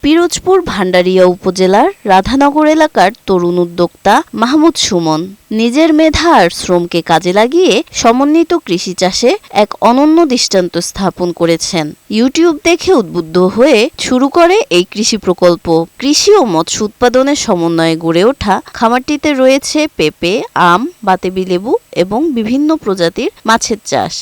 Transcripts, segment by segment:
পিরোজপুর ভান্ডারিয়া উপজেলার রাধানগর এলাকার তরুণ উদ্যোক্তা মাহমুদ সুমন নিজের মেধা আর শ্রমকে কাজে লাগিয়ে সমন্বিত কৃষি চাষে এক অনন্য দৃষ্টান্ত স্থাপন করেছেন। ইউটিউব দেখে উদ্বুদ্ধ হয়ে শুরু করে এই কৃষি প্রকল্প। কৃষি ও মৎস্য উৎপাদনের সমন্বয়ে গড়ে ওঠা খামারটিতে রয়েছে পেঁপে, আম, বাতাবি লেবু এবং বিভিন্ন প্রজাতির মাছের চাষ।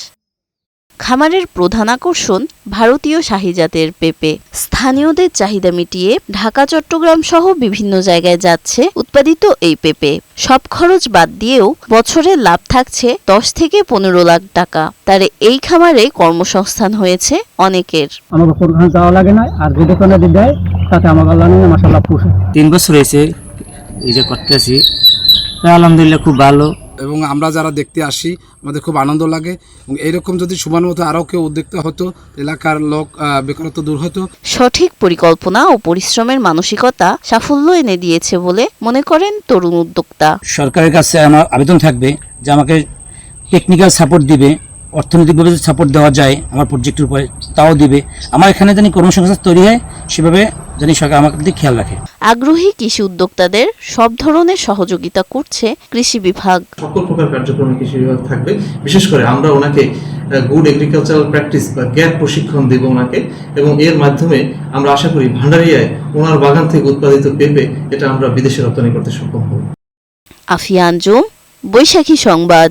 খামারের প্রধান আকর্ষণ ভারতীয় শাহী জাতের পেঁপে। স্থানীয়দের চাহিদা মিটিয়ে ঢাকা, চট্টগ্রাম সহ বিভিন্ন জায়গায় যাচ্ছে উৎপাদিত এই পেঁপে। সব খরচ বাদ দিয়েও বছরে লাভ থাকছে 10 থেকে 15 লাখ টাকা। তার এই খামারে কর্মসংস্থান হয়েছে অনেকের। আমাকে কোনখানে যাওয়া লাগে না, আর যে দোকানে দেয় তাতে আমার আল্লাহ নিয়ে মাশাআল্লাহ পুষে। 3 বছর হয়েছে এই যে করতেছি, আলহামদুলিল্লাহ খুব ভালো। এবং আমরা যারা দেখতে আসি আমাদের খুব আনন্দ লাগে এবং এইরকম যদি সমান মতো আরও কেউ উদ্যোক্তা হতো, এলাকার লোক বেকারত্ব দূর হতো। সঠিক পরিকল্পনা ও পরিশ্রমের মানসিকতা সাফল্য এনে দিয়েছে বলে মনে করেন তরুণ উদ্যোক্তা। সরকারের কাছে আমার আবেদন থাকবে যে আমাকে টেকনিক্যাল সাপোর্ট দিবে, অর্থনৈতিকভাবে যদি সাপোর্ট দেওয়া যায় আমার প্রজেক্টের উপরে তাও দিবে। আমার এখানে জানি কর্মসংস্থান তৈরি হয়, সেভাবে জানি সরকার আমার দিকে খেয়াল রাখে। আগ্রহী কৃষি উদ্যোক্তাদের সব ধরনের সহযোগিতা করছে কৃষি বিভাগ। সকল প্রকার কার্যক্রমে কৃষি বিভাগ থাকবে। বিশেষ করে আমরা ওনাকে গুড এগ্রিকালচারাল প্র্যাকটিস বা গ্যাপ প্রশিক্ষণ দেব ওনাকে, এবং এর মাধ্যমে আমরা আশা করি ভান্ডারিয়ায় ওনার বাগান থেকে উৎপাদিত পেঁপে এটা আমরা বিদেশে রপ্তানি করতে সক্ষম হব। আফিয়া আঞ্জুম, বৈশাখী সংবাদ।